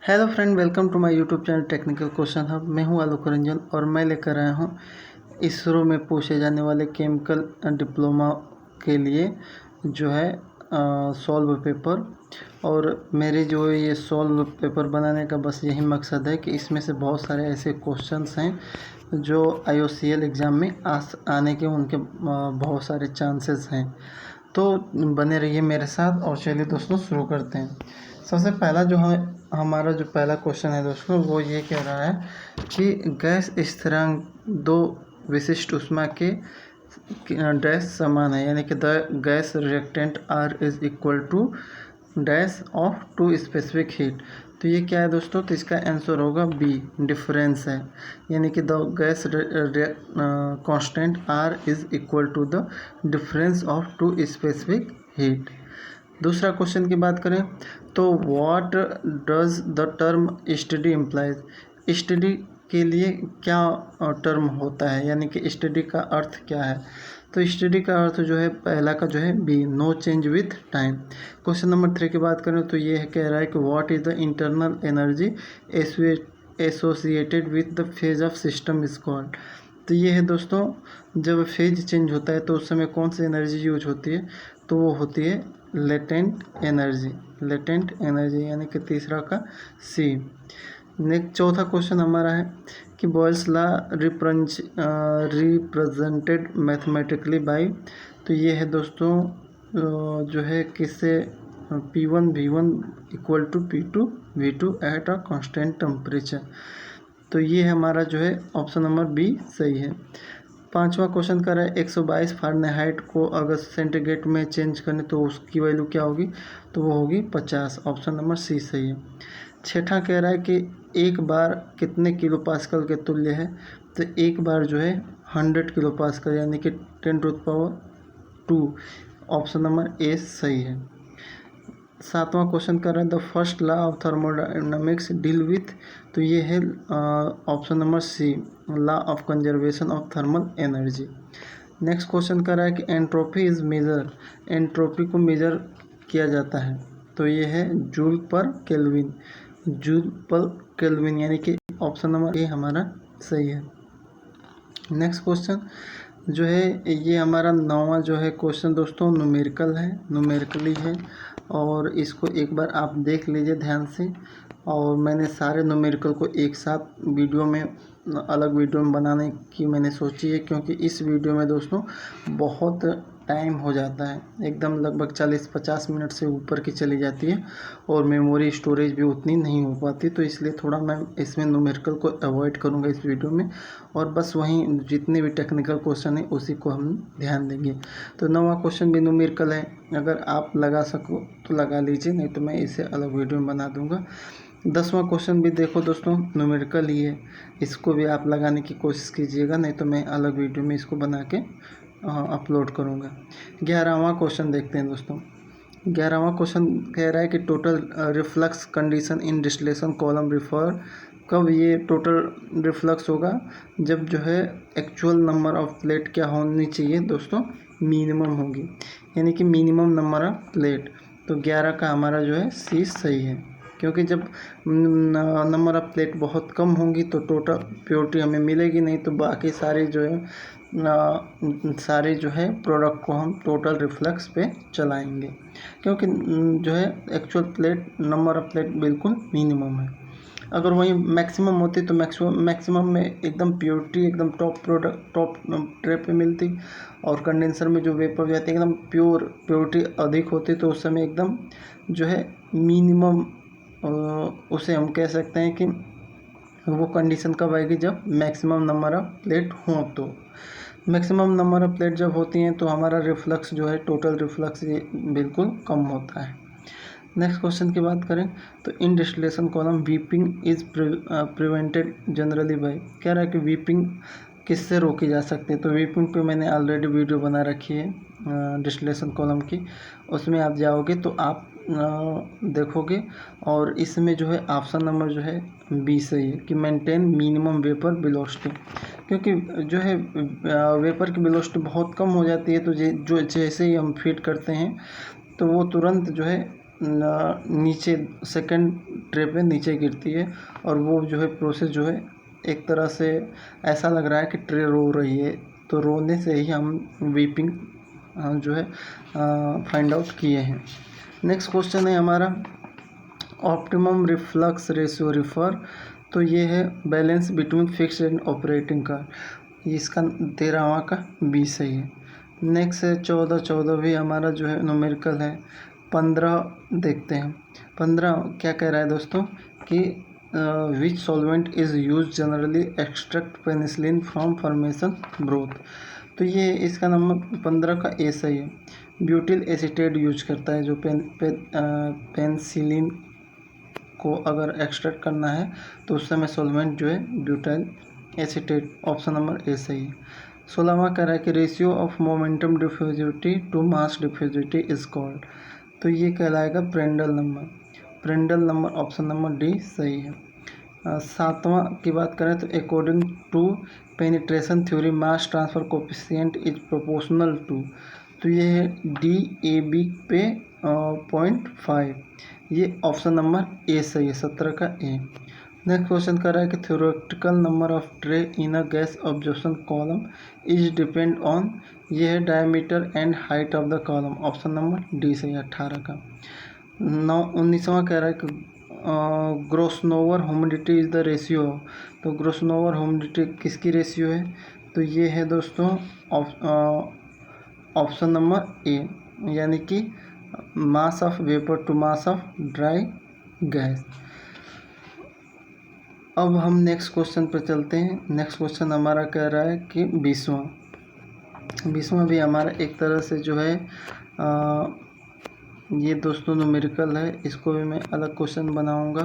Hello friend, welcome to my YouTube channel technical question hub. मैं हूं आलोक रंजन और मैं लेकर आया हूं इसरो में पूछे जाने वाले केमिकल डिप्लोमा के लिए जो है सॉल्व पेपर। और मेरे जो ये सॉल्व पेपर बनाने का बस यही मकसद है कि इसमें से बहुत सारे ऐसे क्वेश्चंस हैं जो IOCL एग्ज़ाम में आने के उनके बहुत सारे चांसेस हैं। तो बने रहिए मेरे साथ और चलिए दोस्तों शुरू करते हैं। सबसे पहला जो है हमारा जो पहला क्वेश्चन है दोस्तों, वो ये कह रहा है कि गैस स्थिरांक दो विशिष्ट ऊष्मा के डैश समान है, यानी कि the gas reactant R is equal to dash of two specific heat. तो ये क्या है दोस्तों? तो इसका आंसर होगा बी, डिफरेंस है, यानी कि the gas constant R is equal to the difference of two specific heat. दूसरा क्वेश्चन की बात करें तो what does the term study implies. Study के लिए क्या टर्म होता है, यानी कि स्टडी का अर्थ क्या है? तो स्टडी का अर्थ जो है पहला का जो है B, no change with time. Question number 3 की बात करें तो ये कह रहा है कि what is the internal energy associated with the phase of system is called. तो ये है दोस्तों, जब फेज चेंज होता है तो उस समय कौन सी एनर्जी यूज होती है? तो वो होती है लेटेंट एनर्जी। लेटेंट एनर्जी यानी कि तीसरा का सी। नेक्स्ट चौथा क्वेश्चन हमारा है कि Boyle's law represented mathematically by. तो ये है दोस्तों जो है किससे? P1 V1 equal to P2 V2 at a constant temperature. तो ये हमारा जो है ऑप्शन नंबर बी सही है। पांचवा क्वेश्चन कर रहा है 122 फ़ारेनहाइट को अगर सेंटीग्रेड में चेंज करें तो उसकी वैल्यू क्या होगी? तो वो होगी 50। ऑप्शन नंबर सी सही है। छठा कह रहा है कि एक बार कितने किलो पास्कल के तुल्य है? तो एक बार जो है 100 किलो पास्कल, यानी कि 10⁻²। ऑप्शन नंबर ए सही है। सातवां क्वेश्चन कर रहा है the first law of thermodynamics deal with. तो ये है option number C, law of conservation of thermal energy. Next question कर रहा है कि एंट्रोपी इज मेजर। एंट्रोपी को मेजर किया जाता है तो ये है जूल पर केल्विन। जूल पर केल्विन यानी कि ऑप्शन नंबर ए हमारा सही है। नेक्स्ट क्वेश्चन जो है ये हमारा 9वां जो है क्वेश्चन दोस्तों न्यूमेरिकल है, न्यूमेरिकली है। और इसको एक बार आप देख लीजिए ध्यान से। और मैंने सारे न्यूमेरिकल को एक साथ वीडियो में, अलग वीडियो में बनाने की मैंने सोची है, क्योंकि इस वीडियो में दोस्तों बहुत टाइम हो जाता है, एकदम लगभग 40-50 मिनट से ऊपर की चली जाती है और मेमोरी स्टोरेज भी उतनी नहीं हो पाती। तो इसलिए थोड़ा मैं इसमें न्यूमेरिकल को अवॉइड करूँगा इस वीडियो में, और बस वहीं जितने भी टेक्निकल क्वेश्चन है उसी को हम ध्यान देंगे। तो 9वां क्वेश्चन भी न्यूमेरिकल है, अगर आप लगा सको तो लगा लीजिए, नहीं तो मैं इसे अलग वीडियो में बना दूंगा। 10वां क्वेश्चन भी देखो दोस्तों न्यूमेरिकल ही है, इसको भी आप लगाने की कोशिश कीजिएगा, नहीं तो मैं अलग वीडियो में इसको बना के अपलोड करूँगा। 11वां क्वेश्चन देखते हैं दोस्तों। 11वां क्वेश्चन कह रहा है कि total reflux condition in distillation column refer. कब ये टोटल रिफ्लक्स होगा? जब जो है एक्चुअल नंबर ऑफ प्लेट क्या होनी चाहिए दोस्तों? मिनिमम होगी, यानी कि मिनिमम नंबर ऑफ प्लेट। तो 11 का हमारा जो है सी सही है, क्योंकि जब नंबर ऑफ प्लेट बहुत कम होंगी तो टोटल प्योरिटी हमें मिलेगी नहीं, तो बाकी सारे जो है प्रोडक्ट को हम टोटल रिफ्लक्स पे चलाएंगे, क्योंकि जो है actual plate number of plate बिल्कुल मिनिमम है। अगर वही मैक्सिमम होती तो मैक्सिमम में एकदम प्योरिटी एकदम टॉप ट्रे पे मिलती, और कंडेंसर में जो वेपर जाती है एकदम प्योरिटी अधिक होती, तो उस समय एकदम जो है मिनिमम, उसे हम कह सकते हैं कि वो कंडीशन कब आएगी? जब मैक्सिमम नंबर ऑफ प्लेट हों। तो मैक्सिमम नंबर ऑफ प्लेट जब होती हैं तो हमारा रिफ्लक्स जो है टोटल रिफ्लक्स ये बिल्कुल कम होता है। नेक्स्ट क्वेश्चन की बात करें तो in distillation column weeping is prevented generally by. कह रहा है कि वीपिंग किससे रोकी जा सकती है? तो वीपिंग पे मैंने ऑलरेडी वीडियो बना रखी है डिस्टिलेशन कॉलम की, उसमें आप जाओगे तो आप देखोगे, और इसमें जो है ऑप्शन नंबर जो है बी सही है कि मेंटेन मिनिमम वेपर वेलोसिटी। क्योंकि जो है वेपर की वेलोसिटी बहुत कम हो जाती है, तो जो जैसे ही हम फीड करते हैं तो वो तुरंत जो है नीचे सेकंड ट्रे पे नीचे गिरती है और वो जो है प्रोसेस जो है एक तरह से ऐसा लग रहा है कि ट्रे रो रही है, तो रोने से ही हम वीपिंग जो है फाइंड आउट किए हैं। नेक्स्ट क्वेश्चन है हमारा ऑप्टिमम रिफ्लक्स रेशियो रिफर, तो ये है balance between fixed and operating का, इसका 13वां का 20 सही है। नेक्स्ट है 14 भी हमारा जो है न्यूमेरिकल है। 15 देखते हैं। 15 क्या कह रहा है दोस्तों कि which solvent is use generally extract penicillin from formation broth, तो ये इसका नंबर 15 का ए सही है। ब्यूटिल एसीटेट यूज करता है जो पेनिसिलिन को अगर एक्सट्रैक्ट करना है तो उस समय सॉल्वेंट जो है butyl acetate, option number A सही है। 16वां कह रहा है कि ratio of momentum diffusivity to mass diffusivity is called, तो ये कहलाएगा Prandtl number. Prandtl number option number D सही है। 7वां की बात करें तो according to penetration theory mass transfer coefficient is proportional to, तो ये है डी ए बी पे 0.5, ये ऑप्शन नंबर ए सही है, 17 का ए। नेक्स्ट क्वेश्चन कर रहा है कि theoretical number of tray in a gas observation column is depend on, ये है diameter and height of the column, option number D सही है, 18 का। 19वां कह रहा है कि ग्रोसनोवर ह्यूमिडिटी इज़ द रेशियो, तो ग्रोसनोवर ह्यूमिडिटी किसकी रेशियो है, तो ये है दोस्तों ऑप्शन नंबर ए, यानी कि mass of vapour to mass of dry gas. अब हम नेक्स्ट क्वेश्चन पर चलते हैं। नेक्स्ट क्वेश्चन हमारा कह रहा है कि 20वां भी हमारा एक तरह से जो है ये दोस्तों न्यूमेरिकल है, इसको भी मैं अलग क्वेश्चन बनाऊंगा।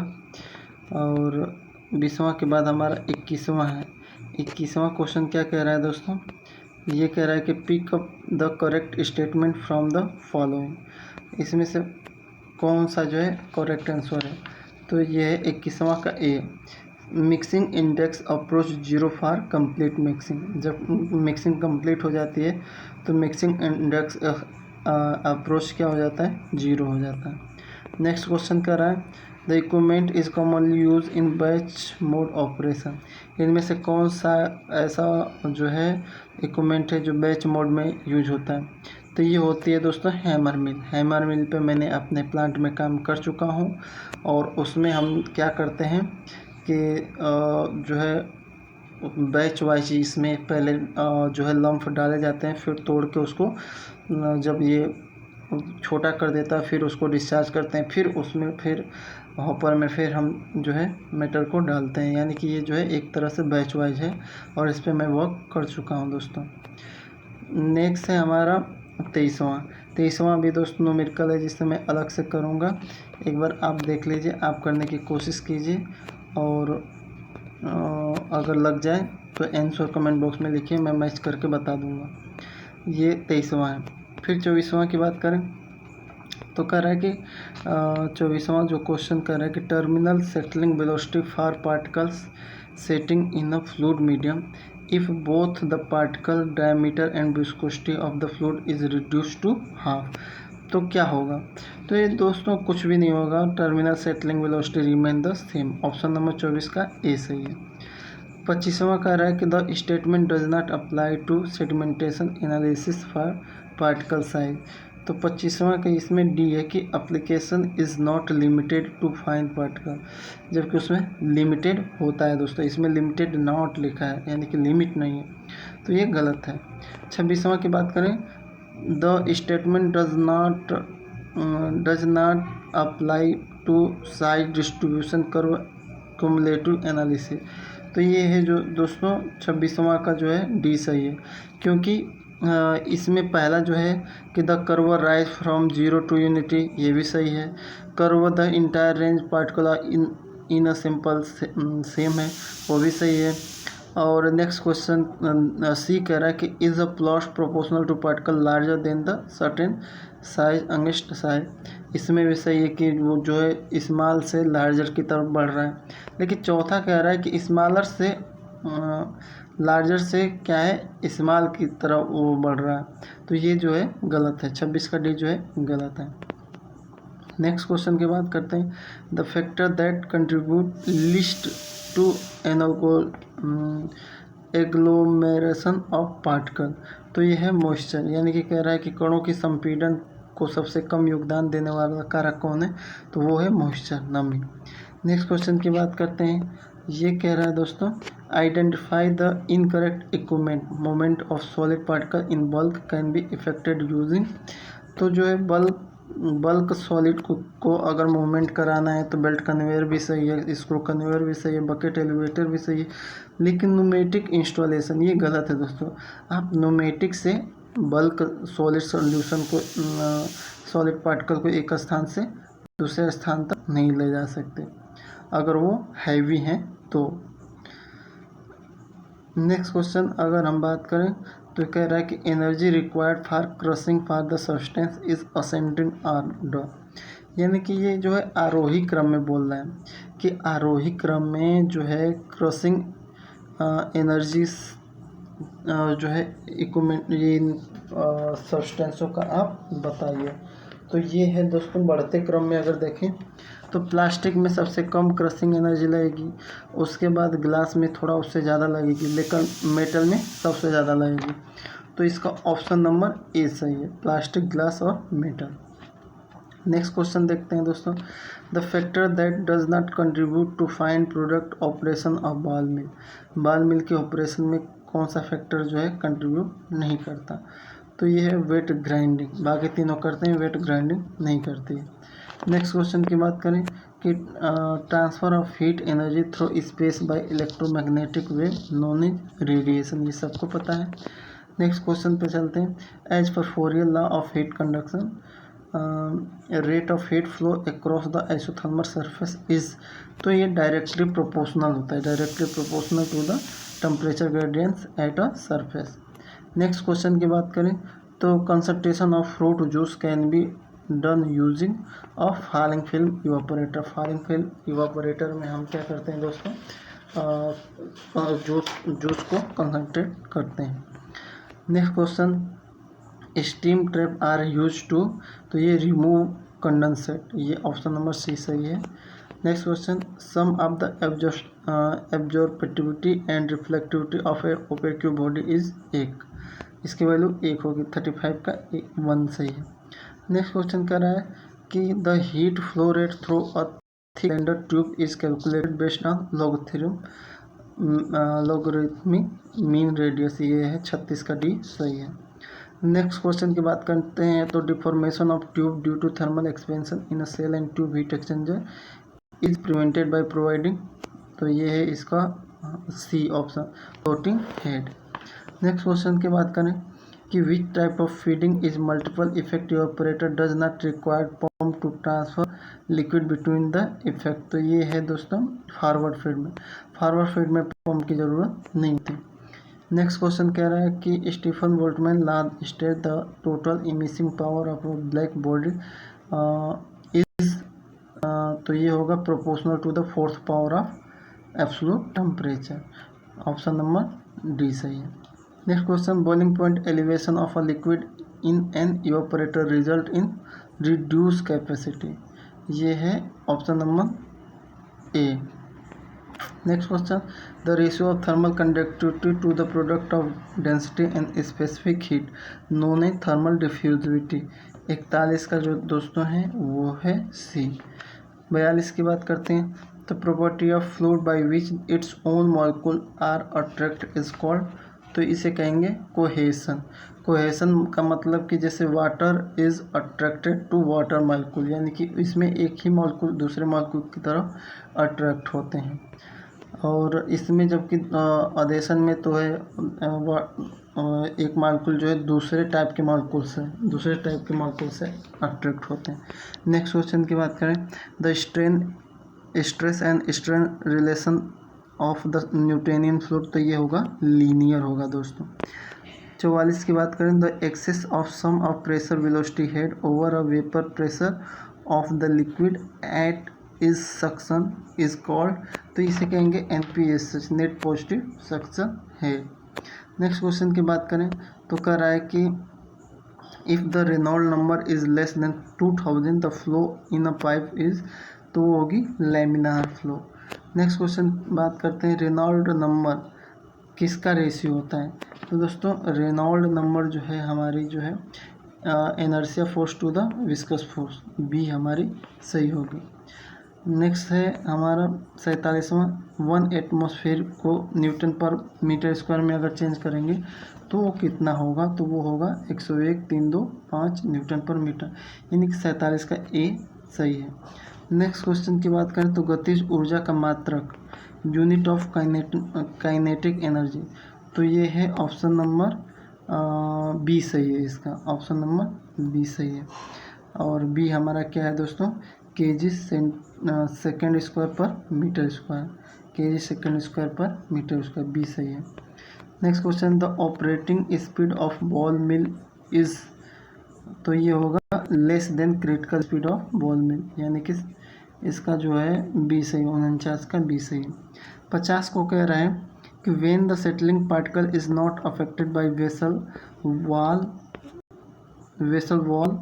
और 20वां के बाद हमारा 21वां है। 21वां क्वेश्चन क्या कह रहा है दोस्तों, ये कह रहा है कि pick up the correct statement from the following, इसमें से कौन सा जो है करेक्ट आंसर है, तो ये है 21वां का A, mixing index approach 0 for complete mixing, जब मिक्सिंग कंप्लीट हो जाती है तो मिक्सिंग इंडेक्स अप्रोच क्या हो जाता है, 0 हो जाता है। नेक्स्ट क्वेश्चन कर रहा है the equipment is commonly use in batch mode operation, इनमें से कौन सा ऐसा जो है इक्विपमेंट है जो बैच मोड में यूज होता है, तो ये होती है दोस्तों हैमर मिल। हैमर मिल पे मैंने अपने प्लांट में काम कर चुका हूँ और उसमें हम क्या करते हैं कि जो है बैच वाइज इसमें पहले जो है लंफ डाले जाते हैं, फिर तोड़ के उसको जब ये छोटा कर देता है फिर उसको डिस्चार्ज करते हैं, फिर उसमें फिर हॉपर में फिर हम जो है मेटल को डालते हैं, यानी कि ये जो है एक तरह से बैच वाइज है और इस पर मैं वर्क कर चुका हूँ दोस्तों। नेक्स्ट है हमारा 23वां भी दोस्तों न्यूमेरिकल है जिससे मैं अलग से करूँगा, एक बार आप देख लीजिए, आप करने की कोशिश कीजिए और अगर लग जाए तो आंसर कमेंट बॉक्स में लिखिए, मैं मैच करके बता दूंगा। ये 23वां है। फिर 24वां की बात करें तो कह रहा है कि 24वां जो क्वेश्चन कह रहा है कि terminal settling velocity for particles setting in a fluid medium if both the particle diameter and viscosity of the fluid is reduce to half, तो क्या होगा, तो ये दोस्तों कुछ भी नहीं होगा, terminal settling velocity remain the same, option number 24 का ए सही है। 25वां कह रहा है कि the statement does not apply to sedimentation analysis for particle size, तो 25वां का इसमें डी है कि application is not limited to fine particle, जबकि उसमें लिमिटेड होता है दोस्तों, इसमें लिमिटेड नॉट लिखा है यानी कि लिमिट नहीं है, तो ये गलत है। 26वां की बात करें the statement does not apply to size distribution curve cumulative analysis, तो ये है जो दोस्तों 26वां का जो है डी सही है, क्योंकि इसमें पहला जो है कि the curve rise from 0 to unity, ये भी सही है। Curve the entire range particular in a simple same है, वो भी सही है। और नेक्स्ट क्वेश्चन सी कह रहा है कि is a plot proportional to particle larger than the certain size against size, इसमें भी सही है कि वो जो है स्मॉल से लार्जर की तरफ बढ़ रहा है। लेकिन चौथा कह रहा है कि स्मॉलर से लार्जर से क्या है स्मॉल की तरफ वो बढ़ रहा है, तो ये जो है गलत है, 26 का डी जो है गलत है। नेक्स्ट क्वेश्चन की बात करते हैं, the factor that contribute least to agglomeration of particle. तो ये है मॉइस्चर, यानी कि कह रहा है कि कणों की संपीड़न को सबसे कम योगदान देने वाला कारक कौन है, तो वो है मॉइस्चर, नमी। नेक्स्ट क्वेश्चन की बात करते हैं, ये कह रहा है दोस्तों, identify the incorrect equipment moment of solid particle in bulk can be affected using. तो जो है बल्क सॉलिड को अगर मूवमेंट कराना है तो बेल्ट कन्वेयर भी सही है, स्क्रू कन्वेयर भी सही है, बकेट एलिवेटर भी सही है, लेकिन न्यूमेटिक इंस्टॉलेशन ये गलत है दोस्तों। आप न्यूमेटिक से बल्क सॉलिड सॉल्यूशन को सॉलिड पार्टिकल को एक स्थान से दूसरे स्थान तक नहीं ले जा सकते अगर वो हैवी हैं तो। नेक्स्ट क्वेश्चन अगर हम बात करें तो कह रहा है कि energy required for crossing for the substance is ascending order, यानी कि ये जो है आरोही क्रम में बोल रहा है कि आरोही क्रम में जो है क्रॉसिंग एनर्जी जो है इक्विपमेंट ये सब्सटेंसों का आप बताइए। तो ये है दोस्तों बढ़ते क्रम में अगर देखें तो प्लास्टिक में सबसे कम क्रशिंग एनर्जी लगेगी, उसके बाद ग्लास में थोड़ा उससे ज़्यादा लगेगी, लेकिन मेटल में सबसे ज़्यादा लगेगी। तो इसका ऑप्शन नंबर ए सही है, प्लास्टिक, ग्लास और मेटल। नेक्स्ट क्वेश्चन देखते हैं दोस्तों, the factor that does not contribute to fine product operation of ball mill. Ball mill के ऑपरेशन में कौन सा फैक्टर जो है कंट्रीब्यूट नहीं करता, तो ये है वेट ग्राइंडिंग। बाकी तीनों करते हैं, वेट ग्राइंडिंग नहीं करती है। नेक्स्ट क्वेश्चन की बात करें कि transfer of heat energy through space by electromagnetic wave known is radiation, ये सबको पता है। नेक्स्ट क्वेश्चन पे चलते हैं, as per Fourier law of heat conduction rate of heat flow across the isothermal surface is. तो ये डायरेक्टली प्रोपोर्शनल होता है, directly proportional to the temperature gradients at a surface. Next question की बात करें तो concentration of fruit juice can be done using of falling film evaporator. Falling film evaporator में हम क्या करते हैं दोस्तों, जूस को कंसंट्रेट करते हैं। Next question, steam trap are use to. तो ये रिमूव कंडेंसेट, ये ऑप्शन नंबर सी सही है। Next question, sum of the absorptivity and reflectivity of a opaque body is 1, इसकी वैल्यू 1 होगी, 35 का 1 सही है। नेक्स्ट क्वेश्चन कह रहा है कि the heat flow rate through a thick cylinder tube is calculated based on logarithmic mean radius, ये है 36 का डी सही है। नेक्स्ट क्वेश्चन की बात करते हैं तो deformation of tube due to thermal expansion in a shell and tube heat exchanger is prevented by providing. तो ये है इसका C option, floating head. Next question की बात करें कि which type of feeding is multiple effect evaporator does not require pump to transfer liquid between the effect. तो ये है दोस्तों फॉरवर्ड फीड में, फॉरवर्ड फीड में पंप की ज़रूरत नहीं होती। नेक्स्ट क्वेश्चन कह रहा है कि Stefan Boltzmann law state the total emitting power of a black body is. तो ये होगा proportional to the fourth power of absolute temperature, option number D सही है। Next question, boiling point elevation of a liquid in an evaporator result in reduce capacity, ये है option number A. Next question, the ratio of thermal conductivity to the product of density and specific heat known A thermal diffusivity, 41 का जो दोस्तों है वो है सी। 42 की बात करते हैं तो property of fluid by which its own molecule are attract is called. तो इसे कहेंगे कोहेसन। कोहेसन का मतलब कि जैसे water is attracted to water molecule, यानी कि इसमें एक ही मॉलिक्यूल दूसरे मॉलिक्यूल की तरफ अट्रैक्ट होते हैं। और इसमें जबकि अदेशन में तो है एक मॉलिक्यूल जो है दूसरे टाइप के मॉलिक्यूल से अट्रैक्ट होते हैं। नेक्स्ट क्वेश्चन की बात करें, the stress and strain relation of the Newtonian fluid. तो ये होगा लीनियर होगा दोस्तों। 44 की बात करें, the excess of sum of pressure velocity head over a vapour pressure of the liquid at is suction is called. तो इसे कहेंगे NPS, net positive suction head. Next question की बात करें तो कह रहा है कि if the Reynold number is less than 2000 the flow in a pipe is, तो वो होगी लैमिनार फ्लो। नेक्स्ट क्वेश्चन बात करते हैं रेनॉल्ड नंबर किसका रेशियो होता है। तो दोस्तों रेनॉल्ड नंबर जो है हमारी जो है inertia force to the viscous force, B हमारी सही होगी। नेक्स्ट है हमारा 47वां, 1 एटमॉस्फेयर को न्यूटन पर मीटर स्क्वायर में अगर चेंज करेंगे तो वो कितना होगा, तो वो होगा 101.325 न्यूटन पर मीटर, यानी कि 47 का ए सही है। नेक्स्ट क्वेश्चन की बात करें तो गतिज ऊर्जा का मात्रक, यूनिट ऑफ काइनेटिक एनर्जी, तो ये है ऑप्शन नंबर बी सही है, इसका ऑप्शन नंबर बी सही है। और बी हमारा क्या है दोस्तों, KG second square per metre square, KG second square per metre square, B सही है। Next question, the operating speed of ball mill is, तो ये होगा less than critical speed of ball mill, यानी कि इसका जो है बी सही, 49 का बी सही। 50 को कह रहा है कि when the settling particle is not affected by vessel wall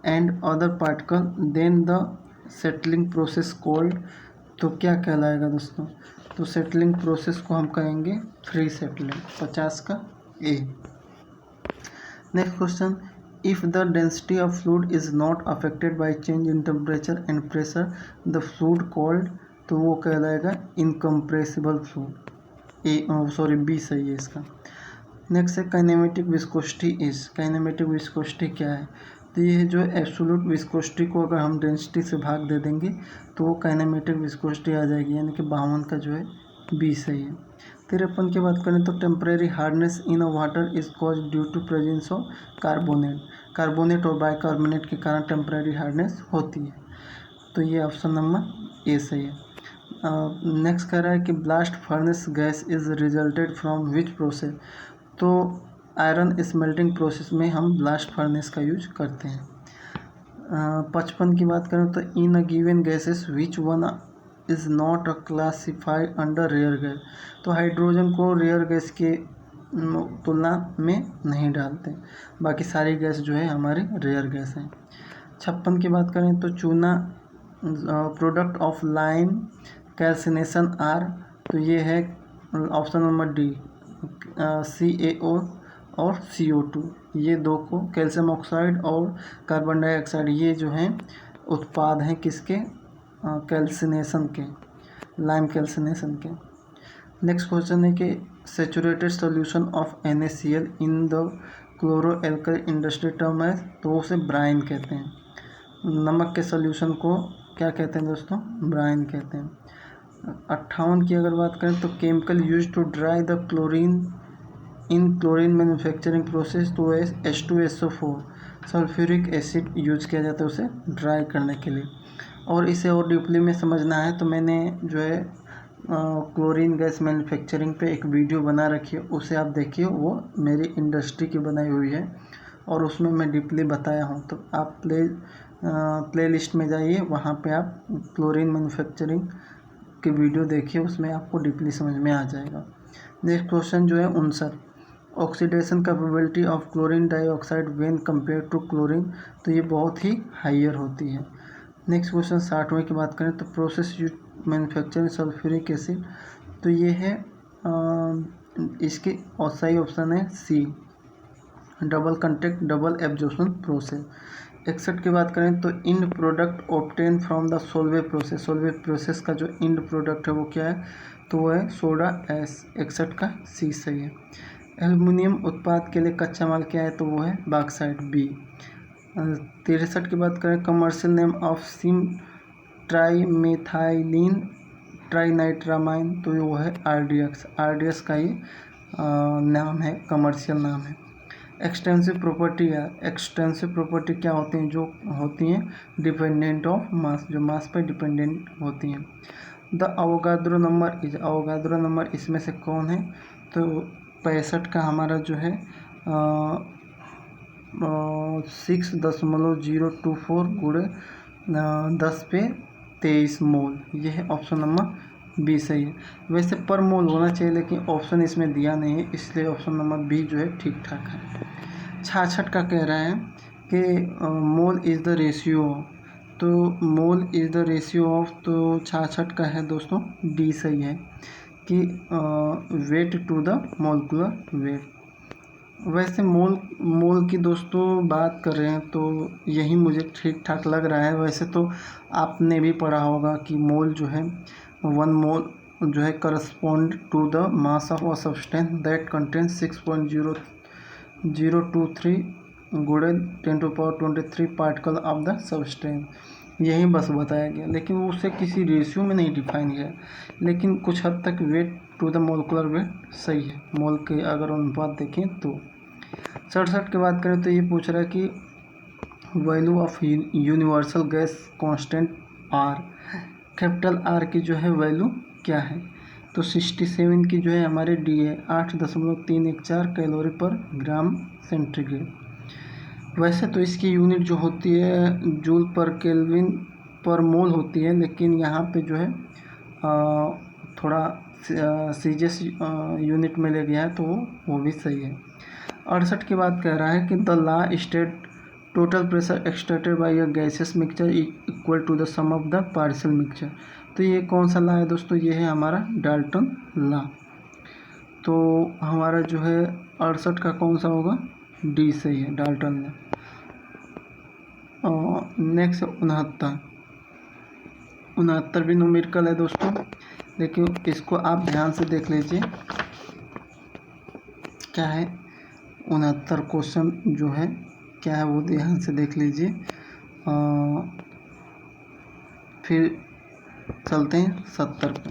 and other particle then the settling process called, तो क्या कहलाएगा दोस्तों, तो सेटलिंग प्रोसेस को हम कहेंगे फ्री सेटलिंग, 50 का A. Next question, if the density of fluid is not affected by change in temperature and pressure the fluid called, तो वो कहलाएगा इनकम्प्रेसिबल फ्लूइड, बी सही है इसका। नेक्स्ट है kinematic viscosity is, kinematic viscosity क्या है, तो ये जो एब्सोल्यूट विस्कोसिटी को अगर हम डेंसिटी से भाग दे देंगे तो वो काइनेमेटिक विस्कोसिटी आ जाएगी, यानी कि 52 का जो है बी सही है। 53 की बात करें तो temporary hardness in a water is cause due to presence of carbonate और बाइकार्बोनेट के कारण टेम्परेरी हार्डनेस होती है, तो ये ऑप्शन नंबर ए सही है। नेक्स्ट कह रहा है कि blast furnace gas is resulted from which process, तो आयरन स्मेल्टिंग प्रोसेस में हम ब्लास्ट फर्नेस का यूज करते हैं। 55 की बात करें तो in a given gases which one is not classified under rare gas, तो हाइड्रोजन को रेयर गैस के तुलना में नहीं डालते, बाकी सारी गैस जो है हमारी रेयर गैस हैं। 56 की बात करें तो चूना product of lime calcination are, तो ये है ऑप्शन नंबर डी, CaO और CO2, ये दो को कैल्शियम ऑक्साइड और कार्बन डाइऑक्साइड, ये जो हैं उत्पाद हैं किसके, कैल्सिनेशन के, लाइम कैल्सिनेशन के। नेक्स्ट क्वेश्चन है कि saturated solution of NaCl in the chloro alkali industry term है, तो उसे ब्राइन कहते हैं। नमक के सॉल्यूशन को क्या कहते हैं दोस्तों, ब्राइन कहते हैं। 58 की अगर बात करें तो chemical use to dry the chlorine in chlorine manufacturing process, तो H2SO4 सल्फ्यूरिक एसिड यूज किया जाता है उसे ड्राई करने के लिए। और इसे और डीपली में समझना है तो मैंने जो है क्लोरीन गैस मैन्युफैक्चरिंग पे एक वीडियो बना रखी है, उसे आप देखिए, वो मेरी इंडस्ट्री की बनाई हुई है और उसमें मैं डीपली बताया हूँ, तो आप प्ले लिस्ट में जाइए, वहाँ पे आप क्लोरीन मैन्युफैक्चरिंग की वीडियो देखिए, उसमें आपको डीपली समझ में आ जाएगा। नेक्स्ट क्वेश्चन जो है 59, oxidation capability of chlorine dioxide when compare to chlorine, तो ये बहुत ही हाइयर होती है। नेक्स्ट क्वेश्चन 60वें की बात करें तो process use manufacturing sulphuric acid, तो ये है इसके और सही ऑप्शन है C, double contact double absorption process. 61 की बात करें तो end product obtain from the Solvay process का जो इंड प्रोडक्ट है वो क्या है, तो वो है सोडा एस, 61 का सी सही है। एल्युमिनियम उत्पाद के लिए कच्चा माल क्या है, तो वो है बॉक्साइट, बी। 63 की बात करें कमर्शियल नेम ऑफ सिम ट्राईमेथाइलिन ट्राइनाइट्रामाइन, तो वो है RDX का ही नाम है, कमर्शियल नाम है। एक्सटेंसिव प्रॉपर्टी क्या होती हैं, जो होती हैं डिपेंडेंट ऑफ मास, जो मास पर डिपेंडेंट होती हैं। द अवोगाद्रो नंबर इसमें से कौन है, तो 65 का हमारा जो है 6.024 गुणे 10⁻23 मोल, ये है ऑप्शन नंबर बी सही है। वैसे पर मोल होना चाहिए लेकिन ऑप्शन इसमें दिया नहीं है, इसलिए ऑप्शन नंबर बी जो है ठीक ठाक है। 66 का कह रहा है कि मोल इज़ द रेशियो, तो mole is the ratio of, तो 66 का है दोस्तों डी सही है कि weight to the molecular weight. वैसे मोल की दोस्तों बात कर रहे हैं तो यही मुझे ठीक ठाक लग रहा है। वैसे तो आपने भी पढ़ा होगा कि मोल जो है 1 मोल जो है correspond to the mass of a substance that contains 6.0023 गुणन 10⁻23 पार्टिकल ऑफ द सब्सटेंस, यही बस बताया गया, लेकिन वो उसे किसी रेशियो में नहीं डिफाइन किया। लेकिन कुछ हद तक weight to the molecular weight सही है, मोल के अगर अनुपात देखें तो। 67 की बात करें तो ये पूछ रहा है कि value of universal gas constant R, capital R की जो है वैल्यू क्या है। तो 67 की जो है हमारे डी है 8.314 कैलोरी पर ग्राम सेंटीग्रेड। वैसे तो इसकी यूनिट जो होती है जूल पर केल्विन पर मोल होती है, लेकिन यहाँ पे जो है थोड़ा सीजीएस यूनिट में ले गया है तो वो भी सही है। 68 की बात कह रहा है कि the law state total pressure extracted by a gaseous mixture equal to the sum of the partial mixture. तो ये कौन सा लॉ है दोस्तों, ये है हमारा डाल्टन लॉ। तो हमारा जो है 68 का कौन सा होगा, डी सही है, डाल्टन लॉ। नेक्स्ट 69 भी न्यूमेरिकल है दोस्तों, लेकिन इसको आप ध्यान से देख लीजिए क्या है। 69 क्वेश्चन जो है क्या है वो ध्यान से देख लीजिए। फिर चलते हैं 70 पे।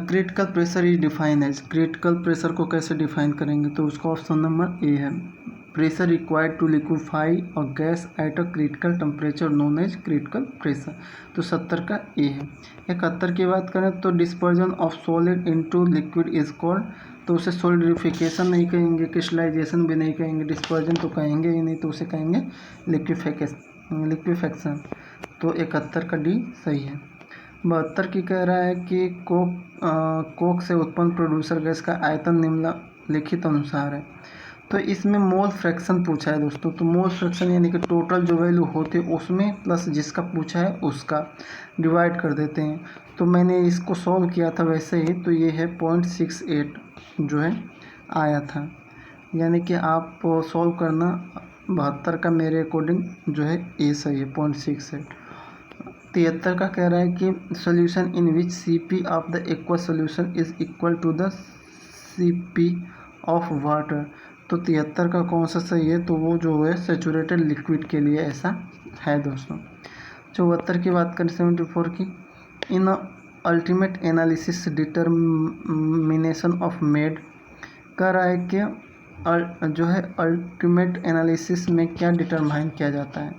Critical pressure is define as, critical pressure को कैसे डिफाइन करेंगे, तो उसका ऑप्शन नंबर ए है, pressure required to liquefy a gas at a critical temperature known as critical pressure. तो 70 का ए है। 71 की बात करें तो dispersion of solid into liquid is called, तो उसे सॉलिडिफिकेशन नहीं कहेंगे, क्रिस्टलाइजेशन भी नहीं कहेंगे, डिस्पर्जन तो कहेंगे ही नहीं, तो उसे कहेंगे लिक्विफेक्शन। तो 71 का डी सही है। 72 की कह रहा है कि कोक से उत्पन्न प्रोड्यूसर गैस का आयतन निम्नलिखित अनुसार है। तो इसमें मोल फ्रैक्शन पूछा है दोस्तों, तो मोल फ्रैक्शन यानी कि टोटल जो वैल्यू होती है उसमें प्लस जिसका पूछा है उसका डिवाइड कर देते हैं। तो मैंने इसको सॉल्व किया था वैसे ही, तो ये है 0.68 जो है आया था, यानी कि आप सॉल्व करना। 72 का मेरे अकॉर्डिंग जो है ए सही है, 0.68। 73 का कह रहा है कि solution in which Cp of the aqua solution is equal to the Cp of water. तो 73 का कौन सा सही है, तो वो जो है सेचुरेटेड लिक्विड के लिए ऐसा है दोस्तों। 74 की बात करें 74 की, in ultimate analysis determination of मेड, कह रहा है कि जो है अल्टीमेट एनालिसिस में क्या डिटरमाइन किया जाता है।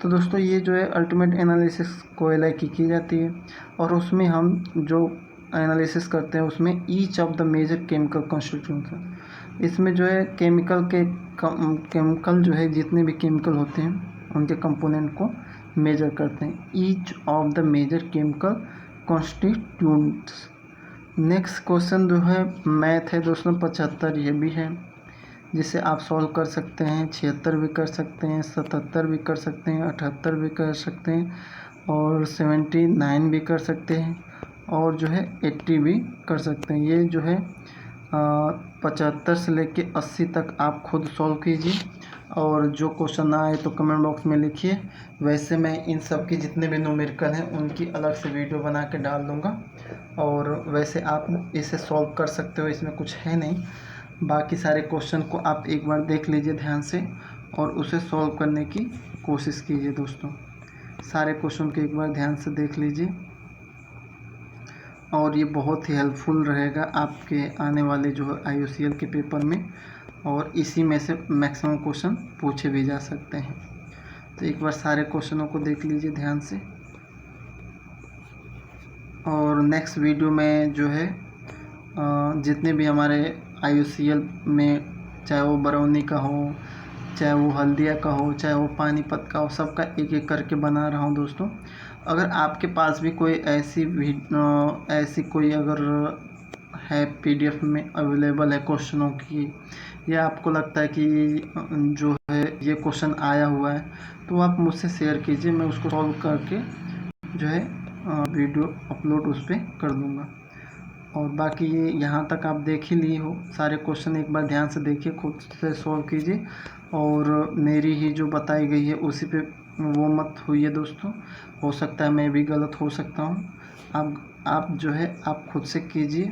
तो दोस्तों ये जो है अल्टीमेट एनालिसिस कोयला की जाती है, और उसमें हम जो एनालिसिस करते हैं उसमें each of the major chemical constituents, इसमें जो है केमिकल जो है जितने भी केमिकल होते हैं उनके कंपोनेंट को मेजर करते हैं, each of the major chemical constituents. Next question जो है मैथ है दोस्तों 75, ये भी है जिसे आप सॉल्व कर सकते हैं। 76 भी कर सकते हैं, 77 भी कर सकते हैं, 78 भी कर सकते हैं, और 79 भी कर सकते हैं, और जो है 80 भी कर सकते हैं। ये जो है 75 से लेके 80 तक आप खुद सॉल्व कीजिए, और जो क्वेश्चन ना आए तो कमेंट बॉक्स में लिखिए। वैसे मैं इन सब की जितने भी न्यूमेरिकल हैं उनकी अलग से वीडियो बना के डाल दूँगा, और वैसे आप इसे सॉल्व कर सकते हो, इसमें कुछ है नहीं। बाकी सारे क्वेश्चन को आप एक बार देख लीजिए ध्यान से, और उसे सॉल्व करने की कोशिश कीजिए दोस्तों। सारे क्वेश्चन को एक बार ध्यान से देख लीजिए, और ये बहुत ही हेल्पफुल रहेगा आपके आने वाले जो है IUCL के पेपर में, और इसी में से मैक्सिमम क्वेश्चन पूछे भी जा सकते हैं। तो एक बार सारे क्वेश्चनों को देख लीजिए ध्यान से, और नेक्स्ट वीडियो में जो है जितने भी हमारे IUCL में, चाहे वो बरौनी का हो, चाहे वो हल्दिया का हो, चाहे वो पानीपत का हो, सबका एक एक करके बना रहा हूँ दोस्तों। अगर आपके पास भी कोई ऐसी कोई अगर है PDF में अवेलेबल है क्वेश्चनों की, या आपको लगता है कि जो है है ये क्वेश्चन आया हुआ है तो आप मुझसे शेयर कीजिए, मैं उसको सॉल्व करके जो है वीडियो अपलोड उस पर कर दूँगा। और बाकी ये यहाँ तक आप देख ही लिए हो सारे क्वेश्चन, एक बार ध्यान से देखिए, खुद से सॉल्व कीजिए और मेरी ही जो बताई गई है उसी पे वो मत होइए दोस्तों, हो सकता है मैं भी गलत हो सकता हूँ। आप जो है आप खुद से कीजिए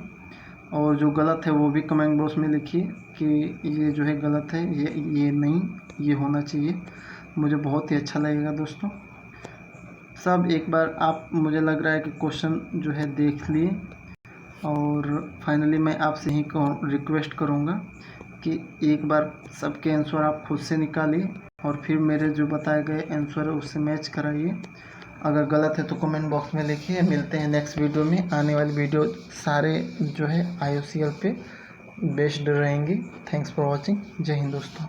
और जो गलत है वो भी कमेंट बॉक्स में लिखिए कि ये जो है गलत है, ये नहीं, ये होना चाहिए, मुझे बहुत ही अच्छा लगेगा दोस्तों। सब एक बार आप, मुझे लग रहा है कि क्वेश्चन जो है देख लिए और फाइनली मैं आपसे ही रिक्वेस्ट करूँगा कि एक बार सबके आंसर आप खुद से निकालिए और फिर मेरे जो बताए गए आंसर है उससे मैच कराइए। अगर गलत है तो कमेंट बॉक्स में लिखिए। मिलते हैं नेक्स्ट वीडियो में। आने वाली वीडियो सारे जो है IOCL पे बेस्ड रहेंगी। Thanks for watching. जय हिंद दोस्तों।